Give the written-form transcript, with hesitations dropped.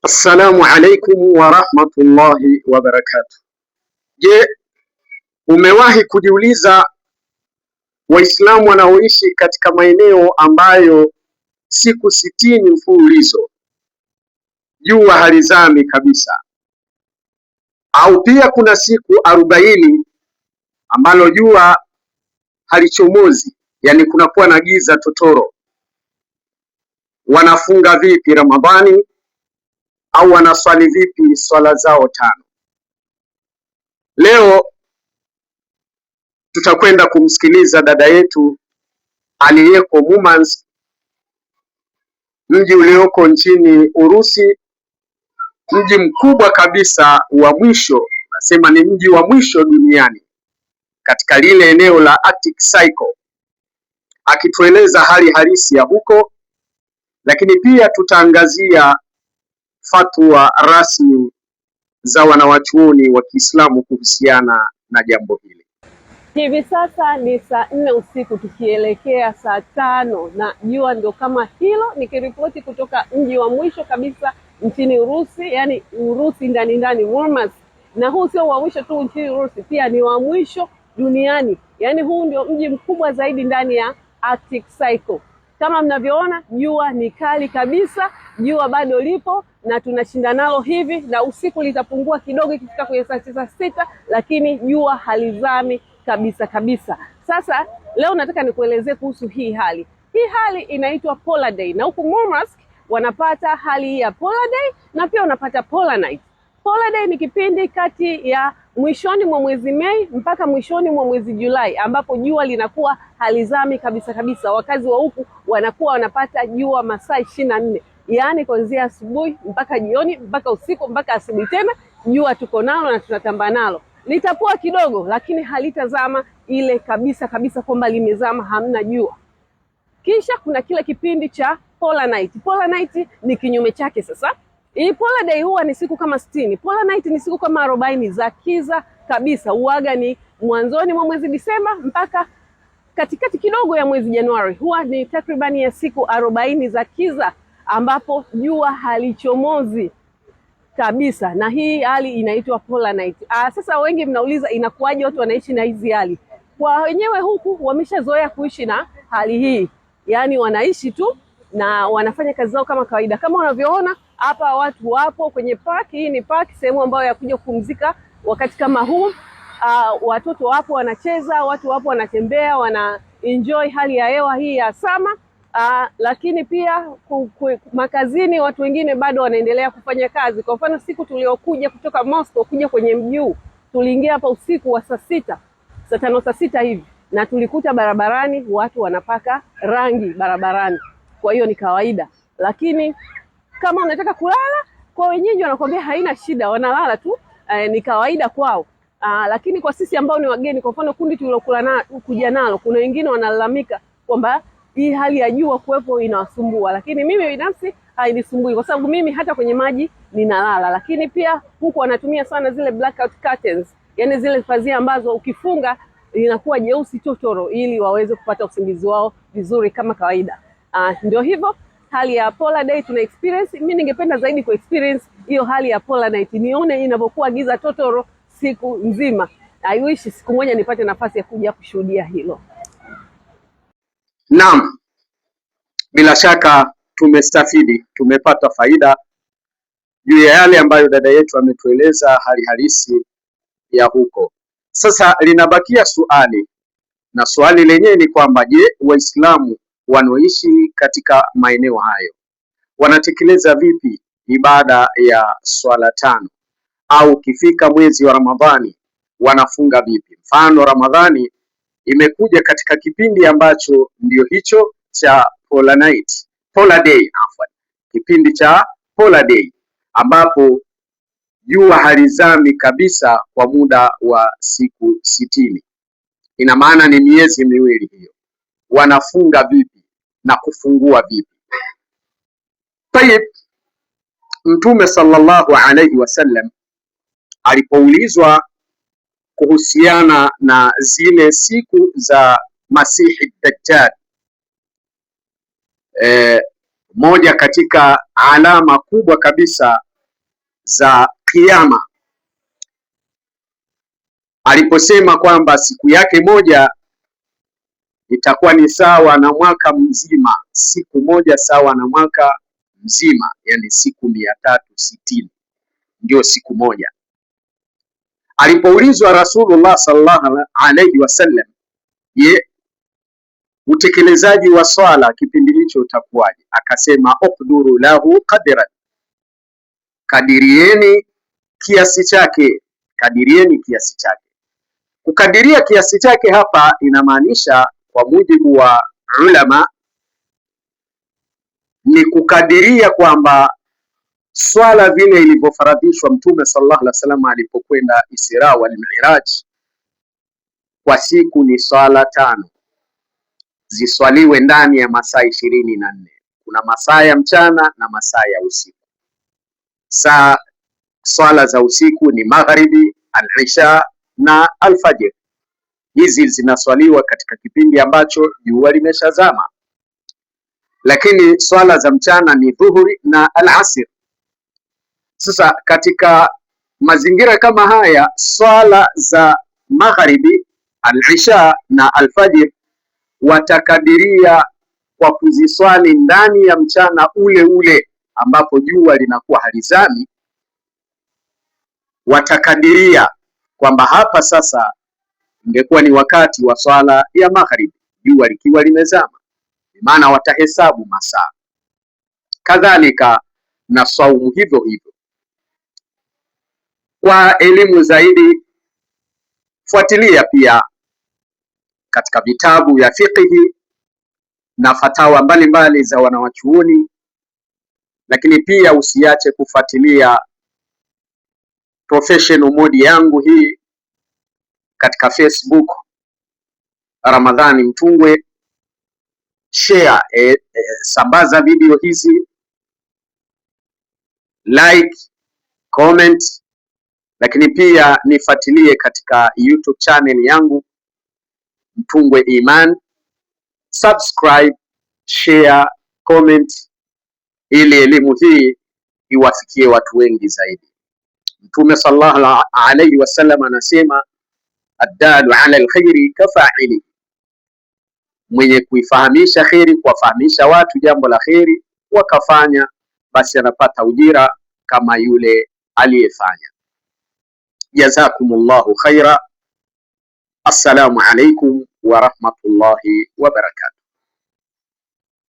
Assalamu alaikum wa rahmatullahi wa barakatuh. Je, umewahi kujiuliza Waislamu wanaoishi katika maeneo ambayo siku 60 mfululizo jua halizami kabisa, au pia kuna siku 40 ambalo jua halichomozi, yani kunakuwa na giza totoro, wanafunga vipi Ramadhani au wanaswali vipi swala zao tano? Leo tutakwenda kumsikiliza dada yetu aliyeko Murmansk, mji ulioko nchini Urusi, mji mkubwa kabisa wa mwisho, nasema ni mji wa mwisho duniani katika lile eneo la Arctic Circle, akitueleza hali halisi ya huko, lakini pia tutaangazia fatwa rasmi za wanawachuoni wa Kiislamu kuhusiana na jambo hili. Hivi sasa ni saa 4 usiku tukielekea saa 5 na jua ndio kama hilo, nikiripoti kutoka mji wa mwisho kabisa nchini Urusi, yani Urusi ndani Murmansk. Na huu sio wa mwisho tu nchini Urusi, pia ni wa mwisho duniani. Yani huu ndio mji mkubwa zaidi ndani ya Arctic Circle. Kama mnavyoona jua ni kali kabisa, jua bado lipo na tunashinda nalo hivi, na usiku litapungua kidogo ikifika kwenye saa 9, lakini jua halizami kabisa. Sasa leo nataka nikuelezee kuhusu hii hali. Hii hali inaitwa Polar Day, na huku Murmansk wanapata hali ya Polar Day na pia wanapata Polar Night. Polar Day ni kipindi kati ya mwishoni mwa mwezi Mei mpaka mwishoni mwa mwezi Julai, ambapo jua linakuwa halizami kabisa. Wakazi wa huku wanakuwa wanapata jua masaa 24, yaani kuanzia asubuhi mpaka jioni mpaka usiku mpaka asubuhi tena, jua tuko nalo na tunatamba nalo. Litapoa kidogo lakini halitazama ile kabisa kwamba limezama, hamna jua. Kisha kuna kile kipindi cha Polar Night. Polar Night ni kinyume chake. Sasa hii Polar Day huwa ni siku kama 60. Polar Night ni siku kama 40 za kiza kabisa. Uaga ni mwanzoni mwa mwezi Disemba mpaka katikati kidogo ya mwezi Januari. Huwa ni takribani ya siku 40 za kiza ambapo jua halichomozi kabisa, na hii hali inaitwa Polar Night. Sasa wengi mnauliza inakuwaje watu wanaishi na hizi hali? Kwa wenyewe huku wameshazoea kuishi na hali hii, yaani wanaishi tu na wanafanya kazi zao kama kawaida. Kama unavyoona hapa watu wapo kwenye park. Hii ni park, sehemu ambayo ya kuja kupumzika wakati kama huu. Watoto wapo wanacheza, watu wapo wanatembea, wana enjoy hali ya hewa hii ya sama. Lakini pia makazini watu wengine bado wanaendelea kufanya kazi. Kwa mfano siku tuliokuja kutoka Moscow kuja kwenye mji huu, tuliingia hapa usiku wa saa 6, saa 5, saa 6 hivi, na tulikuta barabarani watu wanapaka rangi barabarani. Kwa hiyo ni kawaida, lakini kama unataka kulala, kwa wenyeji wanakuambia haina shida, wanalala tu, ni kawaida kwao. Lakini kwa sisi ambao ni wageni, kwa mfano kundi kuja nalo, kuna wengine wanalalamika kwamba hii hali ya jua kuwepo inawasumbua, lakini mimi binafsi hainisumbui kwa sababu mimi hata kwenye maji ninalala. Lakini pia huku wanatumia sana zile blackout curtains, yani zile pazia ambazo ukifunga linakuwa jeusi totoro, ili waweze kupata usingizi wao vizuri kama kawaida. Ndio hivyo hali ya Polar Day tuna experience. Mimi ningependa zaidi ku experience hiyo hali ya Polar Night, nione inavyokuwa giza totoro siku nzima. I wish siku moja nipate nafasi ya kuja kushuhudia hilo. Naam, bila shaka tumestafidi, tumepata faida juu ya yale ambayo dada yetu ametueleza hali halisi ya huko. Sasa linabakia swali, na swali lenyewe ni kwamba je, Waislamu wanaoishi katika maeneo hayo wanatekeleza vipi ibada ya swala tano? Au ukifika mwezi wa Ramadhani wanafunga vipi? Mfano Ramadhani imekuja katika kipindi ambacho ndio hicho cha Polar Day, kipindi cha Polar Day ambapo jua halizami kabisa kwa muda wa siku 60. Ina maana ni miezi miwili hiyo. Wanafunga vipi na kufungua vipi? Tayeb, Mtume sallallahu alayhi wasallam alipoulizwa kuhusiana na zile siku za Masihi Dajjal, moja katika alama kubwa kabisa za Kiyama, aliposema kwamba siku yake moja itakuwa ni sawa na mwaka mzima. Siku moja sawa na mwaka mzima, yani siku 360 ndio siku moja. Alipoulizwa Rasulullah sallallahu alaihi wasallam, je, utekelezaji wa swala kipindi hicho utakuwaje? Akasema uqduru lahu qadran, kadirieni kiasi chake, kadirieni kiasi chake. Kukadiria kiasi chake hapa inamaanisha kwa mujibu wa ulama ni kukadiria kwamba swala vile ilivyofaradhishwa Mtume sallallahu alaihi wasallam alipokwenda Isra wal Mi'raj, kwa siku ni swala 5 ziswaliwe ndani ya masaa 24. Kuna masaa ya mchana na masaa ya usiku. Swala za usiku ni magharibi, al-isha na al-fajr. Hizi zinaswaliwa katika kipindi ambacho jua limeshazama, lakini swala za mchana ni dhuhuri na al-asr. Sasa katika mazingira kama haya, swala za magharibi, al-isha na al-fajr watakadiria kwa kuziswali ndani ya mchana ule ule ambapo jua linakuwa halizami. Watakadiria kwamba hapa sasa ingekuwa ni wakati wa swala ya magharibi, jua likiwa limezama, maana watahesabu masaa. Kadhalika na saumu hivyo hivyo. Kwa elimu zaidi, fuatilia pia katika vitabu vya fiqhi na fatawa mbalimbali za wanawachuoni, lakini pia usiache kufuatilia professional mode yangu hii katika Facebook, Ramadhani Mtungwe. Share, sambaza video hizi, like, comment, lakini pia nifuatilie katika YouTube channel yangu Mtungwe Iman. Subscribe, share, comment ili elimu hii iwafikie watu wengi zaidi. Mtume sallallahu alaihi wasallam anasema addalu ala alkhairi kafa'ili, mwenye kuifahamisha kheri, kuwafahamisha watu jambo la kheri wakafanya, basi anapata ujira kama yule aliyefanya. Jazakumullahu khaira. Assalamu alaikum wa rahmatullahi wa barakatuh.